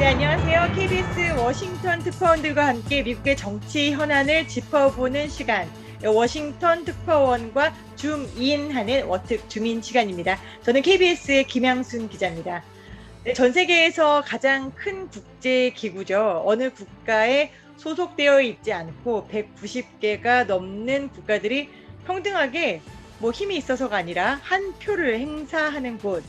네, 안녕하세요. KBS 워싱턴 특파원들과 함께 미국의 정치 현안을 짚어보는 시간, 워싱턴 특파원과 줌인하는 워특 줌인 시간입니다. 저는 KBS의 김양순 기자입니다. 네, 전 세계에서 가장 큰 국제기구죠. 어느 국가에 소속되어 있지 않고 190개가 넘는 국가들이 평등하게 힘이 있어서가 아니라 한 표를 행사하는 곳,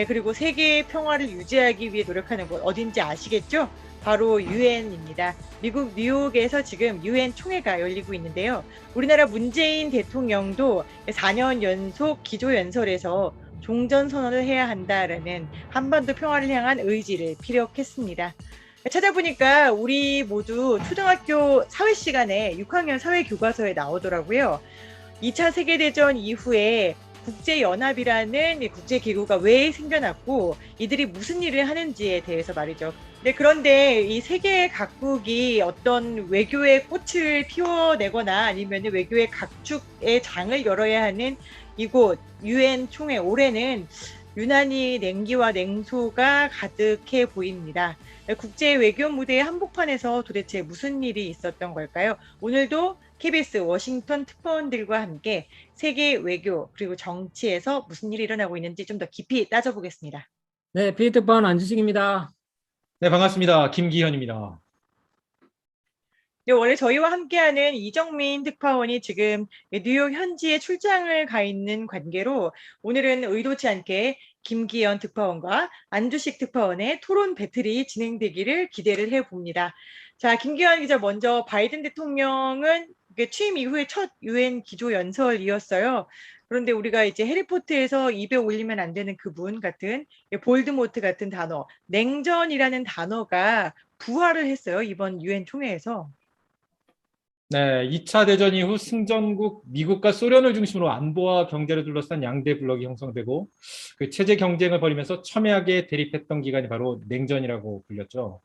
그리고 세계의 평화를 유지하기 위해 노력하는 곳 어딘지 아시겠죠? 바로 유엔입니다. 미국 뉴욕에서 지금 유엔 총회가 열리고 있는데요. 우리나라 문재인 대통령도 4년 연속 기조연설에서 종전선언을 해야 한다라는 한반도 평화를 향한 의지를 피력했습니다. 찾아보니까 우리 모두 초등학교 사회 시간에 6학년 사회교과서에 나오더라고요. 2차 세계대전 이후에 국제연합이라는 국제기구가 왜 생겨났고 이들이 무슨 일을 하는지에 대해서 말이죠. 네, 그런데 이 세계 각국이 어떤 외교의 꽃을 피워내거나 아니면 외교의 각축의 장을 열어야 하는 이곳 유엔 총회, 올해는 유난히 냉기와 냉소가 가득해 보입니다. 국제 외교 무대의 한복판에서 도대체 무슨 일이 있었던 걸까요? 오늘도 KBS 워싱턴 특파원들과 함께 세계 외교 그리고 정치에서 무슨 일이 일어나고 있는지 좀 더 깊이 따져보겠습니다. 네, 피트번 안주식입니다. 네, 반갑습니다. 김기현입니다. 네, 원래 저희와 함께하는 이정민 특파원이 지금 뉴욕 현지에 출장을 가 있는 관계로 오늘은 의도치 않게 김기현 특파원과 안주식 특파원의 토론 배틀이 진행되기를 기대를 해봅니다. 자, 김기현 기자, 먼저 바이든 대통령은 취임 이후에 첫 유엔 기조연설이었어요. 그런데 우리가 이제 해리포터에서 입에 올리면 안 되는 그분 같은 볼드모트 같은 단어, 냉전이라는 단어가 부활을 했어요. 이번 유엔 총회에서. 네, 2차 대전 이후 승전국 미국과 소련을 중심으로 안보와 경제를 둘러싼 양대 블록이 형성되고 그 체제 경쟁을 벌이면서 첨예하게 대립했던 기간이 바로 냉전이라고 불렸죠.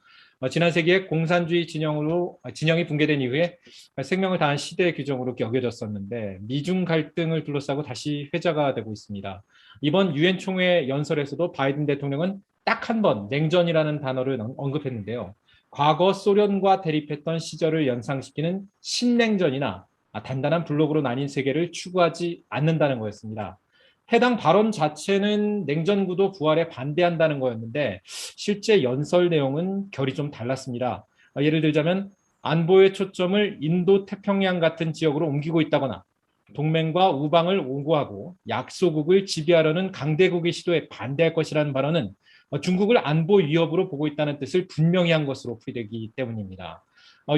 지난 세기에 공산주의 진영이 붕괴된 이후에 생명을 다한 시대 규정으로 여겨졌었는데 미중 갈등을 둘러싸고 다시 회자가 되고 있습니다. 이번 유엔 총회 연설에서도 바이든 대통령은 딱 한 번 냉전이라는 단어를 언급했는데요. 과거 소련과 대립했던 시절을 연상시키는 신냉전이나 단단한 블록으로 나뉜 세계를 추구하지 않는다는 거였습니다. 해당 발언 자체는 냉전구도 부활에 반대한다는 거였는데 실제 연설 내용은 결이 좀 달랐습니다. 예를 들자면 안보의 초점을 인도 태평양 같은 지역으로 옮기고 있다거나 동맹과 우방을 옹호하고 약소국을 지배하려는 강대국의 시도에 반대할 것이라는 발언은 중국을 안보 위협으로 보고 있다는 뜻을 분명히 한 것으로 풀이되기 때문입니다.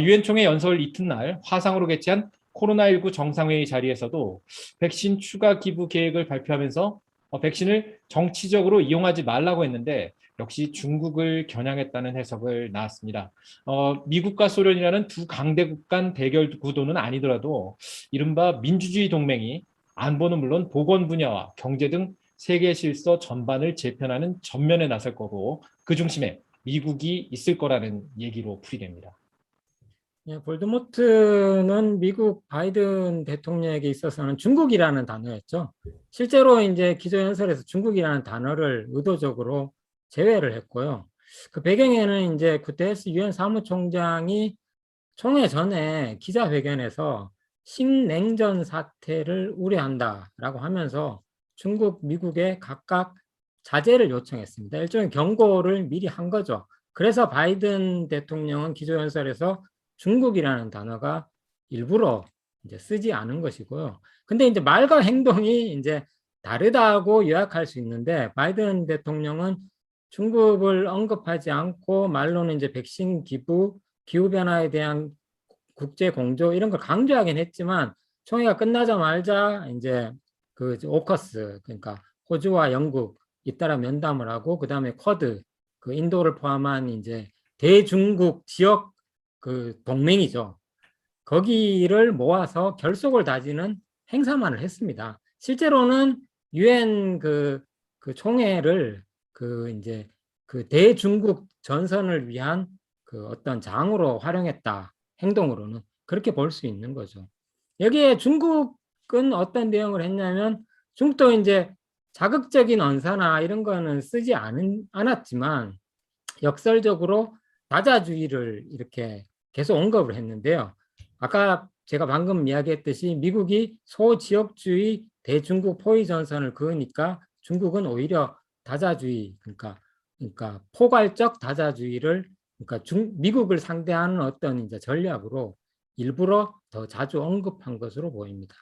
유엔 총회 연설 이튿날 화상으로 개최한 코로나19 정상회의 자리에서도 백신 추가 기부 계획을 발표하면서 백신을 정치적으로 이용하지 말라고 했는데 역시 중국을 겨냥했다는 해석을 나왔습니다. 미국과 소련이라는 두 강대국 간 대결 구도는 아니더라도 이른바 민주주의 동맹이 안보는 물론 보건 분야와 경제 등 세계 질서 전반을 재편하는 전면에 나설 거고 그 중심에 미국이 있을 거라는 얘기로 풀이됩니다. 네, 볼드모트는 미국 바이든 대통령에게 있어서는 중국이라는 단어였죠. 실제로 이제 기조연설에서 중국이라는 단어를 의도적으로 제외를 했고요. 그 배경에는 이제 구테레스 유엔 사무총장이 총회 전에 기자회견에서 신냉전 사태를 우려한다라고 하면서 중국, 미국에 각각 자제를 요청했습니다. 일종의 경고를 미리 한 거죠. 그래서 바이든 대통령은 기조연설에서 중국이라는 단어가 일부러 이제 쓰지 않은 것이고요. 근데 이제 말과 행동이 이제 다르다고 요약할 수 있는데 바이든 대통령은 중국을 언급하지 않고 말로는 이제 백신 기부, 기후변화에 대한 국제 공조 이런 걸 강조하긴 했지만 총회가 끝나자마자 이제 그 오커스 그러니까 호주와 영국 잇따라 면담을 하고 그다음에 쿼드 그 인도를 포함한 이제 대중국 지역 그 동맹이죠. 거기를 모아서 결속을 다지는 행사만을 했습니다. 실제로는 유엔 그 총회를 그 이제 그 대중국 전선을 위한 그 어떤 장으로 활용했다. 행동으로는 그렇게 볼 수 있는 거죠. 여기에 중국은 어떤 대응을 했냐면 중국도 이제 자극적인 언사나 이런 거는 쓰지 않았지만 역설적으로 다자주의를 이렇게 계속 언급을 했는데요. 아까 제가 방금 이야기했듯이 미국이 소지역주의 대중국 포위 전선을 그으니까 중국은 오히려 다자주의, 그러니까 포괄적 다자주의를, 그러니까 미국을 상대하는 어떤 이제 전략으로 일부러 더 자주 언급한 것으로 보입니다.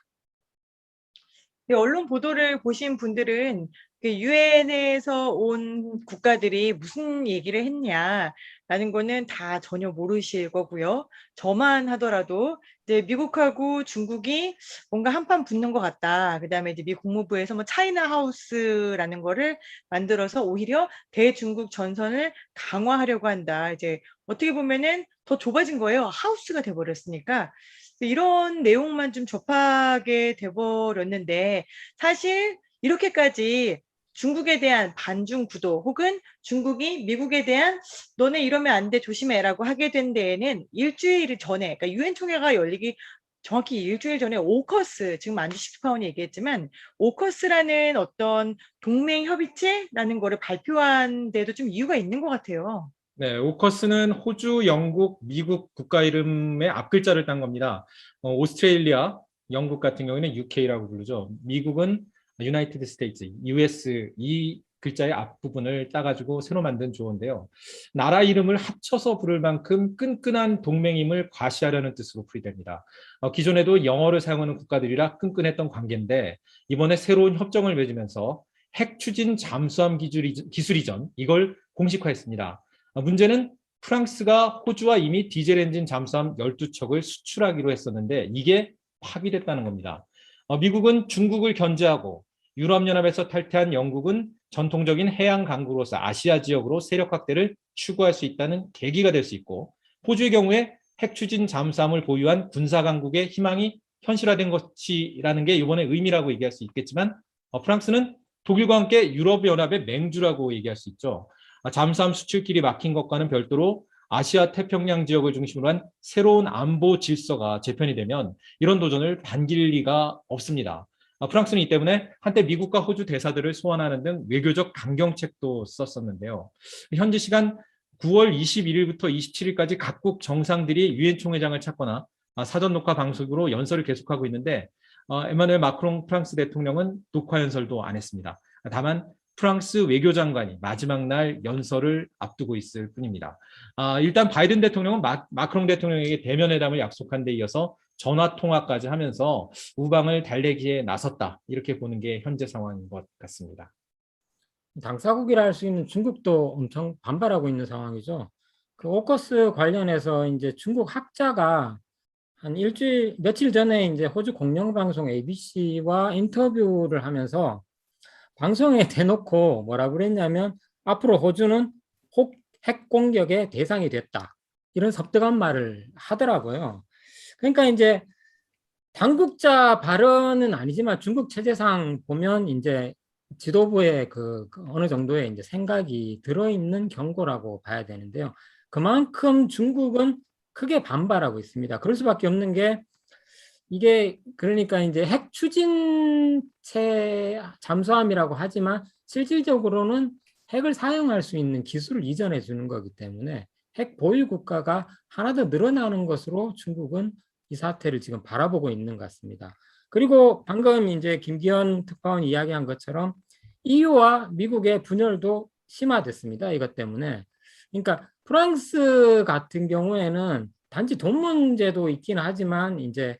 언론 보도를 보신 분들은 유엔에서 온 국가들이 무슨 얘기를 했냐라는 거는 다 전혀 모르실 거고요. 저만 하더라도 이제 미국하고 중국이 뭔가 한판 붙는 것 같다. 그다음에 이제 미 국무부에서 뭐 차이나 하우스라는 거를 만들어서 오히려 대중국 전선을 강화하려고 한다. 이제 어떻게 보면은 더 좁아진 거예요. 하우스가 돼버렸으니까. 이런 내용만 좀 접하게 돼버렸는데 사실 이렇게까지 중국에 대한 반중 구도 혹은 중국이 미국에 대한 너네 이러면 안 돼 조심해라고 하게 된 데에는 일주일 전에, 그러니까 유엔 총회가 열리기 정확히 일주일 전에 오커스, 지금 안주 식스파운이 얘기했지만 오커스라는 어떤 동맹 협의체라는 거를 발표한 데도 좀 이유가 있는 것 같아요. 네, 오커스는 호주, 영국, 미국 국가 이름의 앞글자를 딴 겁니다. 오스트레일리아, 영국 같은 경우에는 UK라고 부르죠. 미국은 United States, US 이 글자의 앞부분을 따가지고 새로 만든 조어인데요. 나라 이름을 합쳐서 부를 만큼 끈끈한 동맹임을 과시하려는 뜻으로 풀이됩니다. 기존에도 영어를 사용하는 국가들이라 끈끈했던 관계인데 이번에 새로운 협정을 맺으면서 핵 추진 잠수함 기술 이전 이걸 공식화했습니다. 문제는 프랑스가 호주와 이미 디젤 엔진 잠수함 12척을 수출하기로 했었는데 이게 파기됐다는 겁니다. 미국은 중국을 견제하고 유럽연합에서 탈퇴한 영국은 전통적인 해양 강국으로서 아시아 지역으로 세력 확대를 추구할 수 있다는 계기가 될 수 있고 호주의 경우에 핵 추진 잠수함을 보유한 군사 강국의 희망이 현실화된 것이라는 게 이번에 의미라고 얘기할 수 있겠지만 프랑스는 독일과 함께 유럽연합의 맹주라고 얘기할 수 있죠. 잠수함 수출길이 막힌 것과는 별도로 아시아 태평양 지역을 중심으로 한 새로운 안보 질서가 재편이 되면 이런 도전을 반길 리가 없습니다. 프랑스는 이 때문에 한때 미국과 호주 대사들을 소환하는 등 외교적 강경책도 썼었는데요. 현지 시간 9월 21일부터 27일까지 각국 정상들이 유엔 총회장을 찾거나 사전 녹화 방식으로 연설을 계속하고 있는데 에마누엘 마크롱 프랑스 대통령은 녹화 연설도 안 했습니다. 다만 프랑스 외교장관이 마지막 날 연설을 앞두고 있을 뿐입니다. 일단 바이든 대통령은 마크롱 대통령에게 대면회담을 약속한 데 이어서 전화통화까지 하면서 우방을 달래기에 나섰다. 이렇게 보는 게 현재 상황인 것 같습니다. 당사국이라 할 수 있는 중국도 엄청 반발하고 있는 상황이죠. 그 오커스 관련해서 이제 중국 학자가 한 며칠 전에 이제 호주 공영방송 ABC와 인터뷰를 하면서 방송에 대놓고 뭐라 그랬냐면 앞으로 호주는 핵 공격의 대상이 됐다. 이런 섭득한 말을 하더라고요. 그러니까 이제 당국자 발언은 아니지만 중국 체제상 보면 이제 지도부의 그 어느 정도의 이제 생각이 들어있는 경고라고 봐야 되는데요. 그만큼 중국은 크게 반발하고 있습니다. 그럴 수밖에 없는 게 이게 그러니까 이제 핵 추진체 잠수함이라고 하지만 실질적으로는 핵을 사용할 수 있는 기술을 이전해 주는 거기 때문에 핵 보유 국가가 하나 더 늘어나는 것으로 중국은 이 사태를 지금 바라보고 있는 것 같습니다. 그리고 방금 이제 김기현 특파원이 이야기한 것처럼 EU와 미국의 분열도 심화됐습니다. 이것 때문에. 그러니까 프랑스 같은 경우에는 단지 돈 문제도 있긴 하지만 이제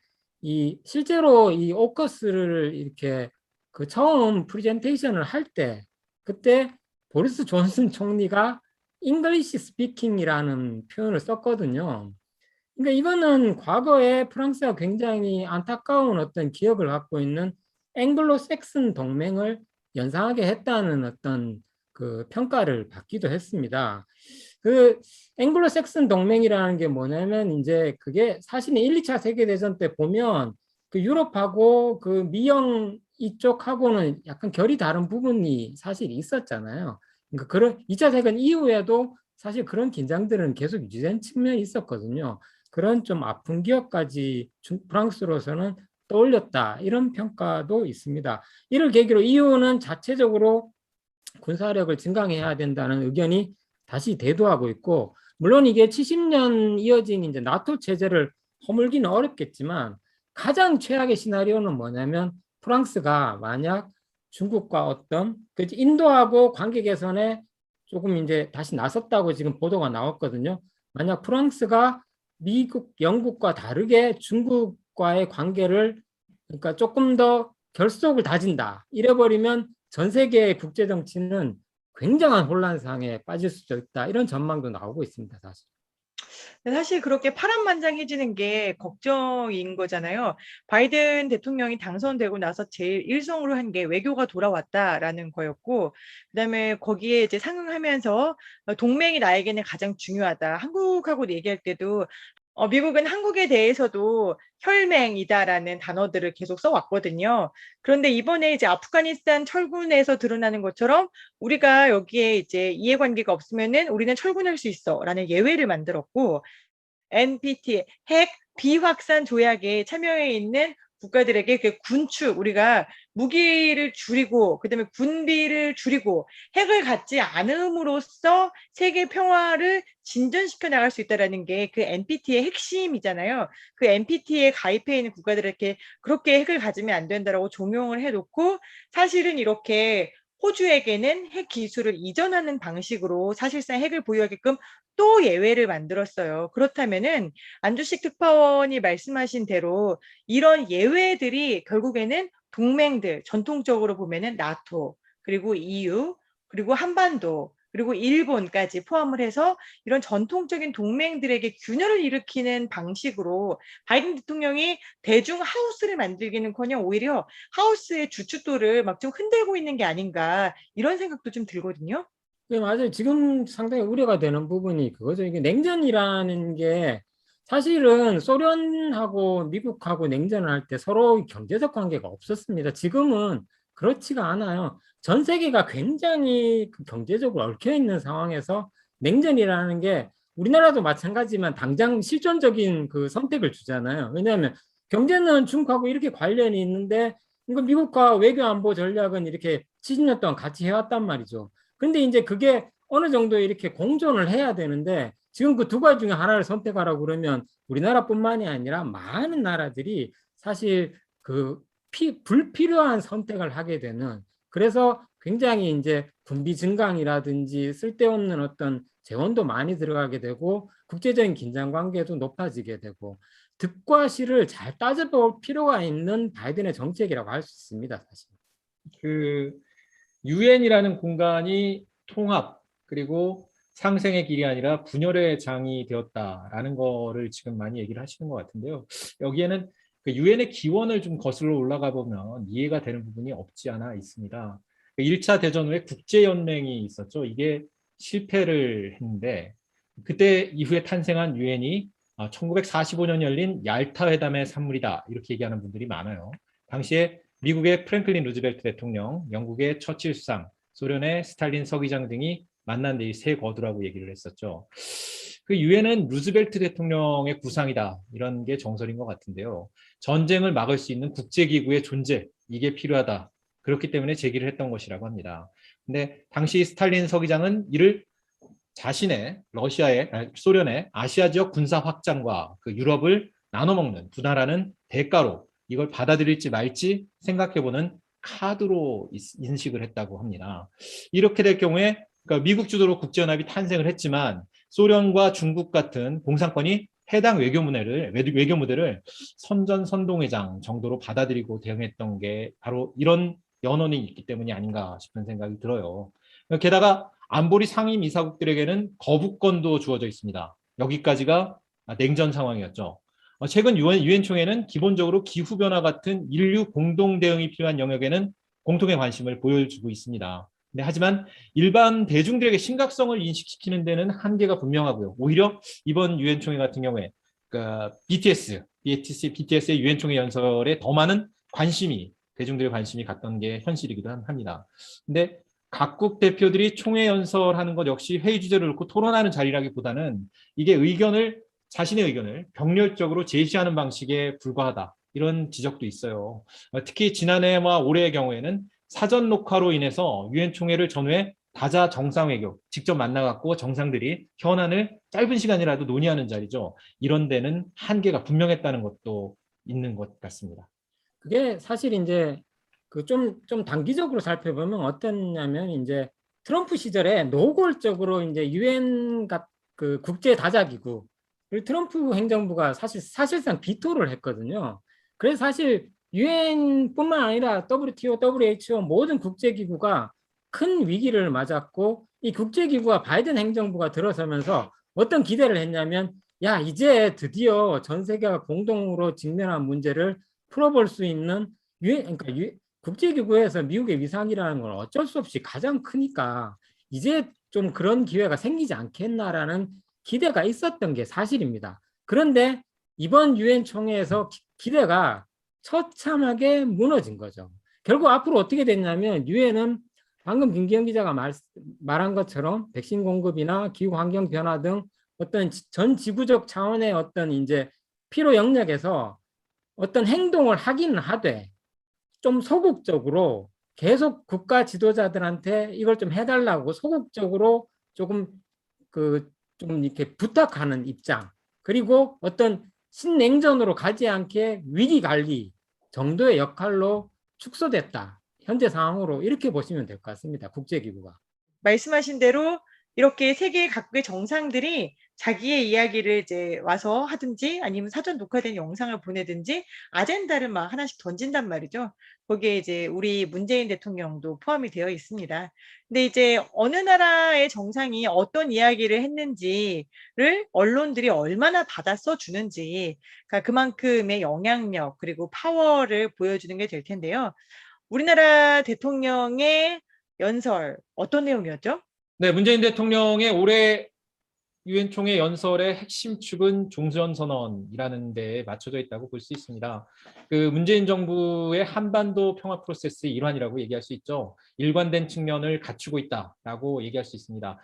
실제로 이 오커스를 이렇게 그 처음 프레젠테이션을 할 때 그때 보리스 존슨 총리가 잉글리시 스피킹이라는 표현을 썼거든요. 그러니까 이거는 과거에 프랑스가 굉장히 안타까운 어떤 기억을 갖고 있는 앵글로 섹슨 동맹을 연상하게 했다는 어떤 그 평가를 받기도 했습니다. 그 앵글로 섹슨 동맹이라는 게 뭐냐면 이제 그게 사실은 1, 2차 세계대전 때 보면 그 유럽하고 그 미영 이쪽하고는 약간 결이 다른 부분이 사실 있었잖아요. 그러니까 그런 2차 세계대전 이후에도 사실 그런 긴장들은 계속 유지된 측면이 있었거든요. 그런 좀 아픈 기억까지 프랑스로서는 떠올렸다. 이런 평가도 있습니다. 이를 계기로 EU는 자체적으로 군사력을 증강해야 된다는 의견이 다시 대두하고 있고, 물론 이게 70년 이어진 이제 나토 체제를 허물기는 어렵겠지만 가장 최악의 시나리오는 뭐냐면 프랑스가 만약 중국과 어떤 그 인도하고 관계 개선에 조금 이제 다시 나섰다고 지금 보도가 나왔거든요. 만약 프랑스가 미국, 영국과 다르게 중국과의 관계를 그러니까 조금 더 결속을 다진다. 이래버리면 전 세계의 국제 정치는 굉장한 혼란상에 빠질 수도 있다. 이런 전망도 나오고 있습니다, 사실. 사실 그렇게 파란만장해지는 게 걱정인 거잖아요. 바이든 대통령이 당선되고 나서 제일 일성으로 한 게 외교가 돌아왔다라는 거였고, 그다음에 거기에 이제 상응하면서 동맹이 나에게는 가장 중요하다. 한국하고 얘기할 때도 미국은 한국에 대해서도 혈맹이다라는 단어들을 계속 써왔거든요. 그런데 이번에 이제 아프가니스탄 철군에서 드러나는 것처럼 우리가 여기에 이제 이해관계가 없으면은 우리는 철군할 수 있어라는 예외를 만들었고, NPT 핵 비확산 조약에 참여해 있는 국가들에게 그 군축, 우리가 무기를 줄이고 그다음에 군비를 줄이고 핵을 갖지 않음으로써 세계 평화를 진전시켜 나갈 수 있다라는 게 그 NPT의 핵심이잖아요. 그 NPT에 가입해 있는 국가들에게 그렇게 핵을 가지면 안 된다라고 종용을 해놓고, 사실은 이렇게 호주에게는 핵 기술을 이전하는 방식으로 사실상 핵을 보유하게끔 또 예외를 만들었어요. 그렇다면은 안주식 특파원이 말씀하신 대로 이런 예외들이 결국에는 동맹들, 전통적으로 보면은 나토, 그리고 EU, 그리고 한반도, 그리고 일본까지 포함을 해서 이런 전통적인 동맹들에게 균열을 일으키는 방식으로 바이든 대통령이 대중 하우스를 만들기는커녕 오히려 하우스의 주춧돌을 막 좀 흔들고 있는 게 아닌가, 이런 생각도 좀 들거든요. 네, 맞아요. 지금 상당히 우려가 되는 부분이 그거죠. 이게 냉전이라는 게 사실은 소련하고 미국하고 냉전을 할 때 서로 경제적 관계가 없었습니다. 지금은 그렇지가 않아요. 전 세계가 굉장히 그 경제적으로 얽혀 있는 상황에서 냉전이라는 게 우리나라도 마찬가지지만 당장 실존적인 그 선택을 주잖아요. 왜냐하면 경제는 중국하고 이렇게 관련이 있는데 이거 미국과 외교 안보 전략은 이렇게 70년 동안 같이 해왔단 말이죠. 근데 이제 그게 어느 정도 이렇게 공존을 해야 되는데 지금 그 두 가지 중에 하나를 선택하라고 그러면 우리나라뿐만이 아니라 많은 나라들이 사실 그 불필요한 선택을 하게 되는, 그래서 굉장히 이제 군비 증강이라든지 쓸데없는 어떤 재원도 많이 들어가게 되고 국제적인 긴장 관계도 높아지게 되고 득과 실을 잘 따져볼 필요가 있는 바이든의 정책이라고 할 수 있습니다, 사실. 그 유엔이라는 공간이 통합 그리고 상생의 길이 아니라 분열의 장이 되었다라는 거를 지금 많이 얘기를 하시는 것 같은데요. 여기에는 그 유엔의 기원을 좀 거슬러 올라가 보면 이해가 되는 부분이 없지 않아 있습니다. 1차 대전 후에 국제연맹이 있었죠. 이게 실패를 했는데 그때 이후에 탄생한 유엔이 1945년 열린 얄타 회담의 산물이다, 이렇게 얘기하는 분들이 많아요. 당시에 미국의 프랭클린 루즈벨트 대통령, 영국의 처칠 수상, 소련의 스탈린 서기장 등이 만난 데이 세 거두라고 얘기를 했었죠. 그 유엔은 루즈벨트 대통령의 구상이다, 이런 게 정설인 것 같은데요. 전쟁을 막을 수 있는 국제기구의 존재, 이게 필요하다. 그렇기 때문에 제기를 했던 것이라고 합니다. 근데 당시 스탈린 서기장은 이를 자신의 소련의 아시아 지역 군사 확장과 그 유럽을 나눠먹는, 분할하는 대가로 이걸 받아들일지 말지 생각해보는 카드로 인식을 했다고 합니다. 이렇게 될 경우에 그러니까 미국 주도로 국제연합이 탄생을 했지만 소련과 중국 같은 공산권이 해당 외교무대를 선전선동회장 정도로 받아들이고 대응했던 게 바로 이런 연원이 있기 때문이 아닌가 싶은 생각이 들어요. 게다가 안보리 상임이사국들에게는 거부권도 주어져 있습니다. 여기까지가 냉전 상황이었죠. 최근 유엔 총회는 기본적으로 기후변화 같은 인류 공동 대응이 필요한 영역에는 공통의 관심을 보여주고 있습니다. 하지만 일반 대중들에게 심각성을 인식시키는 데는 한계가 분명하고요. 오히려 이번 유엔 총회 같은 경우에 BTS의 유엔 총회 연설에 더 많은 대중들의 관심이 갔던 게 현실이기도 합니다. 근데 각국 대표들이 총회 연설하는 것 역시 회의 주제를 놓고 토론하는 자리라기보다는 이게 자신의 의견을 병렬적으로 제시하는 방식에 불과하다, 이런 지적도 있어요. 특히 지난해와 올해의 경우에는 사전 녹화로 인해서 유엔 총회를 전후에 다자 정상회교, 직접 만나갖고 정상들이 현안을 짧은 시간이라도 논의하는 자리죠. 이런 데는 한계가 분명했다는 것도 있는 것 같습니다. 그게 사실 이제 그 좀 단기적으로 살펴보면 어떻냐면 이제 트럼프 시절에 노골적으로 이제 유엔 그 국제 다자기구를 트럼프 행정부가 사실상 비토를 했거든요. 그래서 사실 유엔뿐만 아니라 WTO, WHO 모든 국제기구가 큰 위기를 맞았고 이 국제기구와 바이든 행정부가 들어서면서 어떤 기대를 했냐면 야 이제 드디어 전 세계가 공동으로 직면한 문제를 풀어볼 수 있는 국제기구에서 미국의 위상이라는 건 어쩔 수 없이 가장 크니까 이제 좀 그런 기회가 생기지 않겠나라는 기대가 있었던 게 사실입니다. 그런데 이번 유엔 총회에서 기대가 처참하게 무너진 거죠. 결국 앞으로 어떻게 됐냐면 유엔은 방금 김기현 기자가 말한 것처럼 백신 공급이나 기후 환경 변화 등 어떤 전 지구적 차원의 어떤 이제 필요 영역에서 어떤 행동을 하기는 하되 좀 소극적으로 계속 국가 지도자들한테 이걸 좀 해달라고 소극적으로 조금 좀 이렇게 부탁하는 입장, 그리고 어떤 신냉전으로 가지 않게 위기 관리 정도의 역할로 축소됐다. 현재 상황으로 이렇게 보시면 될 것 같습니다. 국제기구가. 말씀하신 대로 이렇게 세계 각국의 정상들이 자기의 이야기를 이제 와서 하든지 아니면 사전 녹화된 영상을 보내든지 아젠다를 막 하나씩 던진단 말이죠. 거기에 이제 우리 문재인 대통령도 포함이 되어 있습니다. 근데 이제 어느 나라의 정상이 어떤 이야기를 했는지를 언론들이 얼마나 받아 써주는지, 그러니까 그만큼의 영향력 그리고 파워를 보여주는 게 될 텐데요. 우리나라 대통령의 연설 어떤 내용이었죠? 네, 문재인 대통령의 올해 유엔 총회 연설의 핵심 축은 종전선언이라는 데에 맞춰져 있다고 볼 수 있습니다. 그 문재인 정부의 한반도 평화 프로세스의 일환이라고 얘기할 수 있죠. 일관된 측면을 갖추고 있다라고 얘기할 수 있습니다.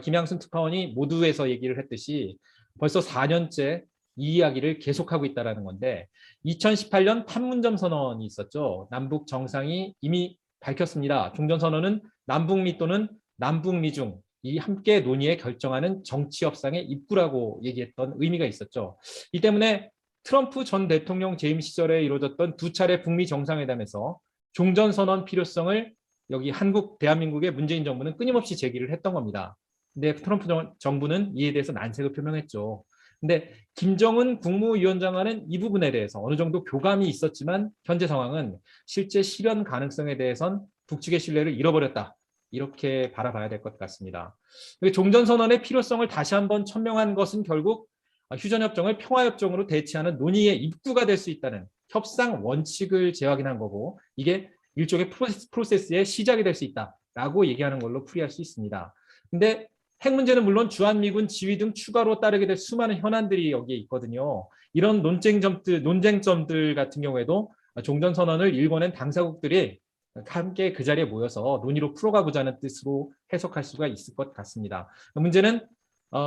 김양순 특파원이 모두에서 얘기를 했듯이 벌써 4년째 이 이야기를 계속하고 있다는 건데 2018년 판문점 선언이 있었죠. 남북 정상이 이미 밝혔습니다. 종전선언은 남북미 또는 남북미 중 이 함께 논의에 결정하는 정치 협상의 입구라고 얘기했던 의미가 있었죠. 이 때문에 트럼프 전 대통령 재임 시절에 이루어졌던 두 차례 북미 정상회담에서 종전선언 필요성을 여기 대한민국의 문재인 정부는 끊임없이 제기를 했던 겁니다. 근데 트럼프 정부는 이에 대해서 난색을 표명했죠. 근데 김정은 국무위원장과는 이 부분에 대해서 어느 정도 교감이 있었지만 현재 상황은 실제 실현 가능성에 대해선 북측의 신뢰를 잃어버렸다. 이렇게 바라봐야 될 것 같습니다. 종전선언의 필요성을 다시 한번 천명한 것은 결국 휴전협정을 평화협정으로 대체하는 논의의 입구가 될 수 있다는 협상 원칙을 재확인한 거고 이게 일종의 프로세스의 시작이 될 수 있다라고 얘기하는 걸로 풀이할 수 있습니다. 근데 핵 문제는 물론 주한미군 지위 등 추가로 따르게 될 수많은 현안들이 여기에 있거든요. 이런 논쟁점들 같은 경우에도 종전선언을 일궈낸 당사국들이 함께 그 자리에 모여서 논의로 풀어가보자는 뜻으로 해석할 수가 있을 것 같습니다. 문제는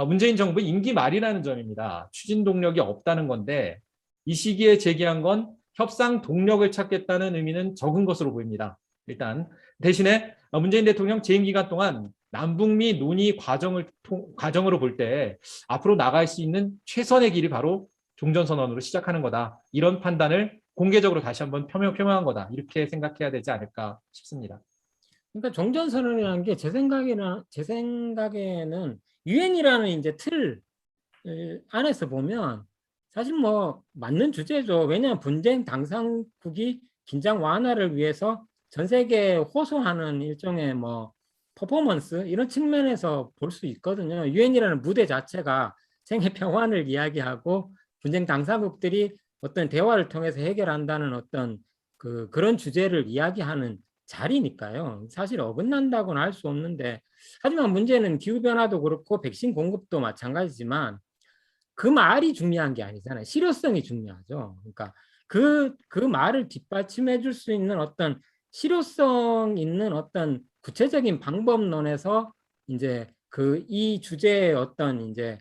문재인 정부 임기 말이라는 점입니다. 추진 동력이 없다는 건데 이 시기에 제기한 건 협상 동력을 찾겠다는 의미는 적은 것으로 보입니다. 일단 대신에 문재인 대통령 재임 기간 동안 남북미 논의 과정으로 볼 때 앞으로 나갈 수 있는 최선의 길이 바로 종전선언으로 시작하는 거다. 이런 판단을 공개적으로 다시 한번 표명한 거다. 이렇게 생각해야 되지 않을까 싶습니다. 그러니까 종전선언이라는 게 제 생각에는 유엔이라는 이제 틀 안에서 보면 사실 뭐 맞는 주제죠. 왜냐하면 분쟁 당사국이 긴장 완화를 위해서 전 세계에 호소하는 일종의 뭐 퍼포먼스 이런 측면에서 볼 수 있거든요. 유엔이라는 무대 자체가 세계 평화를 이야기하고 분쟁 당사국들이 어떤 대화를 통해서 해결한다는 어떤 그런 주제를 이야기하는 자리니까요. 사실 어긋난다고는 할 수 없는데 하지만 문제는 기후변화도 그렇고 백신 공급도 마찬가지지만 그 말이 중요한 게 아니잖아요. 실효성이 중요하죠. 그러니까 그 말을 뒷받침해 줄 수 있는 어떤 실효성 있는 어떤 구체적인 방법론에서 이제 이 주제의 어떤 이제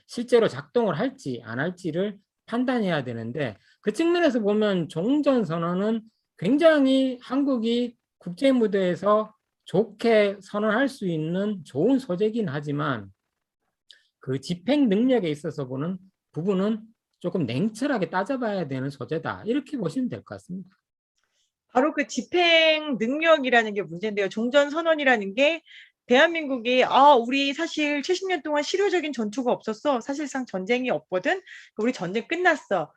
실제로 작동을 할지 안 할지를 판단해야 되는데 그 측면에서 보면 종전선언은 굉장히 한국이 국제 무대에서 좋게 선언할 수 있는 좋은 소재긴 하지만 그 집행 능력에 있어서 보는 부분은 조금 냉철하게 따져봐야 되는 소재다. 이렇게 보시면 될 것 같습니다. 바로 그 집행 능력이라는 게 문제인데요. 종전선언이라는 게 대한민국이 우리 사실 70년 동안 실효적인 전투가 없었어. 사실상 전쟁이 없거든. 우리 전쟁 끝났어.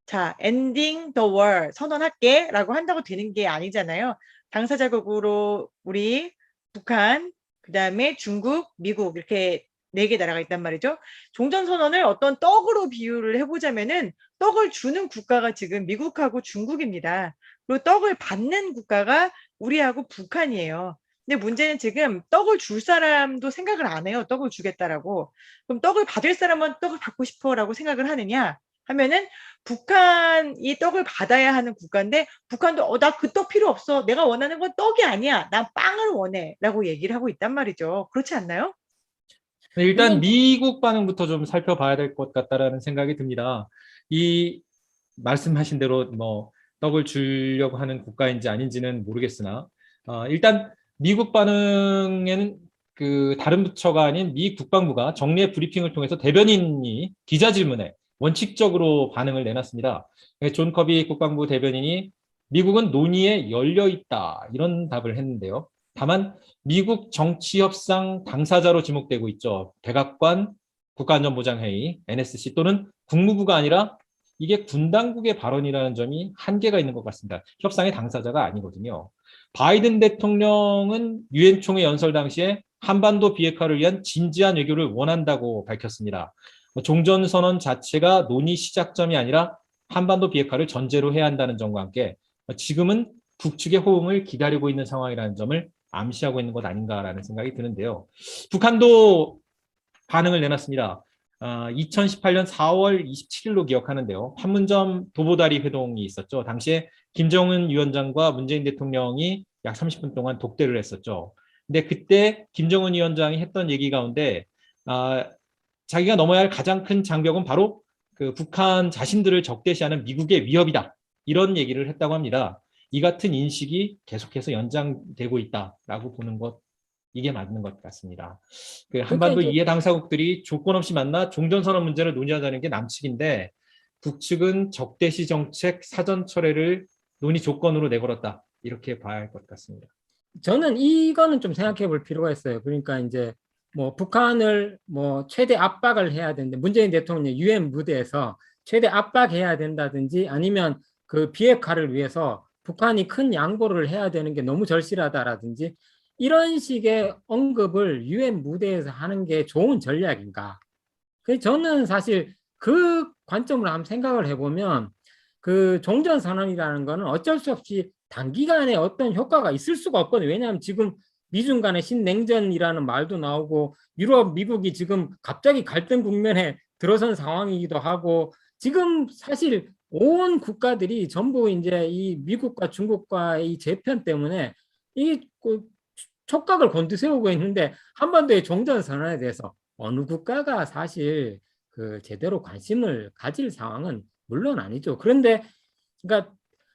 자, ending the war 선언할게 라고 한다고 되는 게 아니잖아요. 당사자국으로 우리, 북한, 그 다음에 중국, 미국 이렇게 4개 나라가 있단 말이죠. 종전선언을 어떤 떡으로 비유를 해보자면은 떡을 주는 국가가 지금 미국하고 중국입니다. 그리고 떡을 받는 국가가 우리하고 북한이에요. 근데 문제는 지금 떡을 줄 사람도 생각을 안 해요. 떡을 주겠다라고. 그럼 떡을 받을 사람은 떡을 받고 싶어라고 생각을 하느냐 하면은 북한이 떡을 받아야 하는 국가인데 북한도 나 그 떡 필요 없어. 내가 원하는 건 떡이 아니야. 난 빵을 원해. 라고 얘기를 하고 있단 말이죠. 그렇지 않나요? 일단 미국 반응부터 좀 살펴봐야 될 것 같다라는 생각이 듭니다. 이 말씀하신 대로 뭐 떡을 주려고 하는 국가인지 아닌지는 모르겠으나 일단 미국 반응에는 그 다른 부처가 아닌 미 국방부가 정례 브리핑을 통해서 대변인이 기자 질문에 원칙적으로 반응을 내놨습니다. 존 커비 국방부 대변인이 미국은 논의에 열려 있다 이런 답을 했는데요. 다만 미국 정치협상 당사자로 지목되고 있죠. 백악관, 국가안전보장회의, NSC 또는 국무부가 아니라 이게 군 당국의 발언이라는 점이 한계가 있는 것 같습니다. 협상의 당사자가 아니거든요. 바이든 대통령은 유엔 총회 연설 당시에 한반도 비핵화를 위한 진지한 외교를 원한다고 밝혔습니다. 종전선언 자체가 논의 시작점이 아니라 한반도 비핵화를 전제로 해야 한다는 점과 함께 지금은 북측의 호응을 기다리고 있는 상황이라는 점을 암시하고 있는 것 아닌가라는 생각이 드는데요. 북한도 반응을 내놨습니다. 2018년 4월 27일로 기억하는데요. 판문점 도보다리 회동이 있었죠. 당시에 김정은 위원장과 문재인 대통령이 약 30분 동안 독대를 했었죠. 근데 그때 김정은 위원장이 했던 얘기 가운데 자기가 넘어야 할 가장 큰 장벽은 바로 그 북한 자신들을 적대시하는 미국의 위협이다. 이런 얘기를 했다고 합니다. 이 같은 인식이 계속해서 연장되고 있다라고 보는 것, 이게 맞는 것 같습니다. 그 한반도 이해 당사국들이 조건 없이 만나 종전선언 문제를 논의하자는 게 남측인데 북측은 적대시 정책 사전 철회를 논의 조건으로 내걸었다. 이렇게 봐야 할 것 같습니다. 저는 이거는 좀 생각해 볼 필요가 있어요. 그러니까 이제 뭐 북한을 뭐 최대 압박을 해야 되는데 문재인 대통령이 유엔 무대에서 최대 압박해야 된다든지 아니면 그 비핵화를 위해서 북한이 큰 양보를 해야 되는 게 너무 절실하다라든지 이런 식의 언급을 유엔 무대에서 하는 게 좋은 전략인가? 그래서 저는 사실 그 관점으로 한번 생각을 해보면 그 종전선언이라는 거는 어쩔 수 없이 단기간에 어떤 효과가 있을 수가 없거든요. 왜냐하면 지금 미중 간의 신냉전이라는 말도 나오고 유럽, 미국이 지금 갑자기 갈등 국면에 들어선 상황이기도 하고 지금 사실 온 국가들이 전부 이제 이 미국과 중국과의 재편 때문에 이 촉각을 곤두세우고 있는데 한반도의 종전선언에 대해서 어느 국가가 사실 그 제대로 관심을 가질 상황은 물론 아니죠. 그런데 그러니까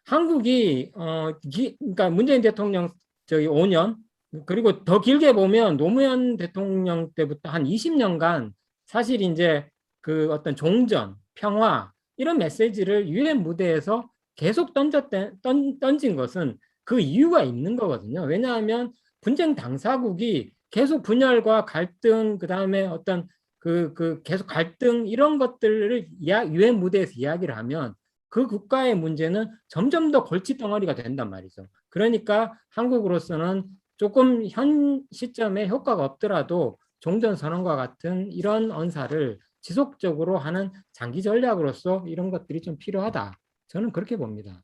한국이 그러니까 문재인 대통령 저기 5년 그리고 더 길게 보면 노무현 대통령 때부터 한 20년간 사실 이제 그 어떤 종전, 평화 이런 메시지를 유엔 무대에서 계속 던진 것은 그 이유가 있는 거거든요. 왜냐하면 분쟁 당사국이 계속 분열과 갈등 그다음에 어떤 그 계속 갈등 이런 것들을 유엔 무대에서 이야기를 하면 그 국가의 문제는 점점 더 골칫덩어리가 된단 말이죠. 그러니까 한국으로서는 조금 현 시점에 효과가 없더라도 종전선언과 같은 이런 언사를 지속적으로 하는 장기 전략으로서 이런 것들이 좀 필요하다. 저는 그렇게 봅니다.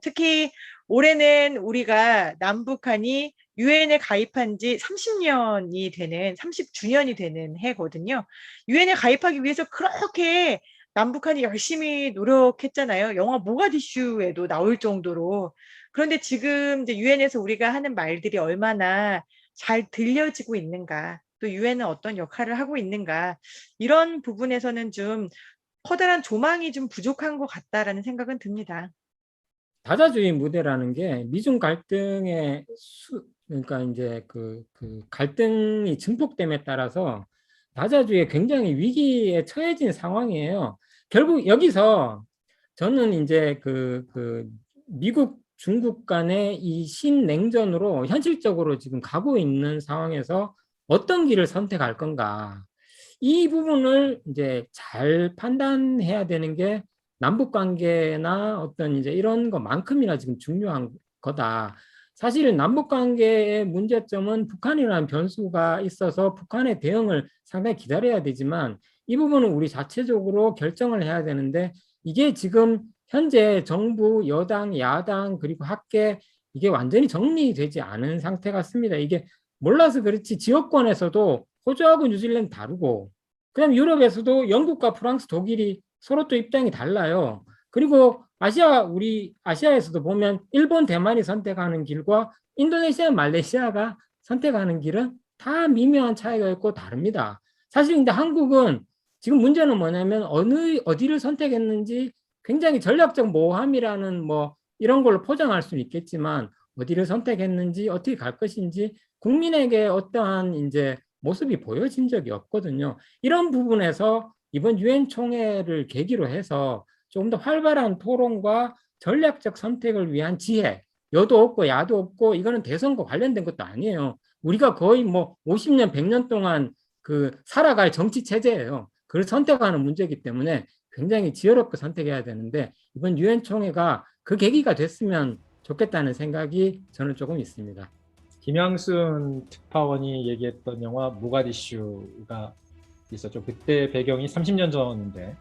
특히 올해는 우리가 남북한이 유엔에 가입한 지 30년이 되는 30주년이 되는 해거든요. 유엔에 가입하기 위해서 그렇게 남북한이 열심히 노력했잖아요. 영화 모가디슈에도 나올 정도로. 그런데 지금 이제 유엔에서 우리가 하는 말들이 얼마나 잘 들려지고 있는가, 또 유엔은 어떤 역할을 하고 있는가, 이런 부분에서는 좀 커다란 조망이 좀 부족한 것 같다라는 생각은 듭니다. 다자주의 무대라는 게 미중 갈등의 그러니까 이제 그 갈등이 증폭됨에 따라서 다자주의 굉장히 위기에 처해진 상황이에요. 결국 여기서 저는 이제 미국, 중국 간의 이 신냉전으로 현실적으로 지금 가고 있는 상황에서 어떤 길을 선택할 건가. 이 부분을 이제 잘 판단해야 되는 게 남북 관계나 어떤 이제 이런 것만큼이나 지금 중요한 거다. 사실 남북 관계의 문제점은 북한이라는 변수가 있어서 북한의 대응을 상당히 기다려야 되지만 이 부분은 우리 자체적으로 결정을 해야 되는데 이게 지금 현재 정부, 여당, 야당 그리고 학계 이게 완전히 정리되지 않은 상태 같습니다. 이게 몰라서 그렇지 지역권에서도 호주하고 뉴질랜드 다르고 그다음 유럽에서도 영국과 프랑스, 독일이 서로 또 입장이 달라요. 그리고 우리 아시아에서도 보면 일본, 대만이 선택하는 길과 인도네시아, 말레이시아가 선택하는 길은 다 미묘한 차이가 있고 다릅니다. 사실 근데 한국은 지금 문제는 뭐냐면 어디를 선택했는지 굉장히 전략적 모함이라는 뭐 이런 걸로 포장할 수는 있겠지만 어디를 선택했는지 어떻게 갈 것인지 국민에게 어떠한 이제 모습이 보여진 적이 없거든요. 이런 부분에서 이번 유엔 총회를 계기로 해서 조금 더 활발한 토론과 전략적 선택을 위한 지혜, 여도 없고 야도 없고 이거는 대선과 관련된 것도 아니에요. 우리가 거의 뭐 50년, 100년 동안 살아갈 정치 체제예요. 그걸 선택하는 문제이기 때문에 굉장히 지혜롭게 선택해야 되는데 이번 유엔 총회가 그 계기가 됐으면 좋겠다는 생각이 저는 조금 있습니다. 김양순 특파원이 얘기했던 영화 모가디슈가 있었죠. 그때 배경이 30년 전인데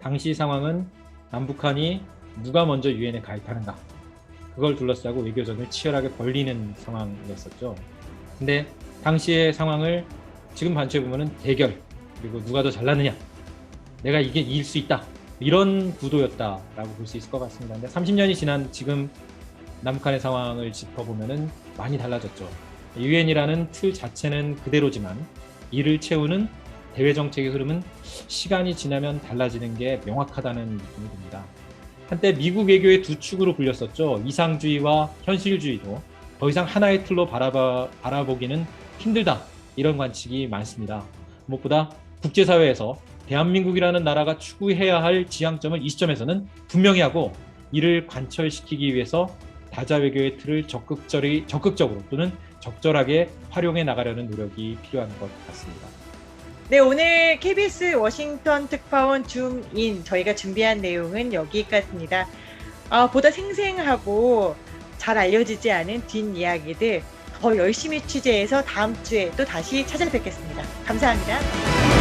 당시 상황은 남북한이 누가 먼저 유엔에 가입하는가 그걸 둘러싸고 외교전을 치열하게 벌리는 상황이었었죠. 근데 당시의 상황을 지금 반추해 보면은 대결 그리고 누가 더 잘났느냐 내가 이게 이길 수 있다 이런 구도였다라고 볼 수 있을 것 같습니다. 근데 30년이 지난 지금 남북한의 상황을 짚어보면은 많이 달라졌죠. 유엔이라는 틀 자체는 그대로지만 이를 채우는 대외 정책의 흐름은 시간이 지나면 달라지는 게 명확하다는 느낌이 듭니다. 한때 미국 외교의 두 축으로 불렸었죠. 이상주의와 현실주의도 더 이상 하나의 틀로 바라보기는 힘들다. 이런 관측이 많습니다. 무엇보다 국제사회에서 대한민국이라는 나라가 추구해야 할 지향점을 이 시점에서는 분명히 하고 이를 관철시키기 위해서 다자 외교의 틀을 적극적으로 또는 적절하게 활용해 나가려는 노력이 필요한 것 같습니다. 네, 오늘 KBS 워싱턴 특파원 줌인 저희가 준비한 내용은 여기까지입니다. 보다 생생하고 잘 알려지지 않은 뒷이야기들 더 열심히 취재해서 다음 주에 또 다시 찾아뵙겠습니다. 감사합니다.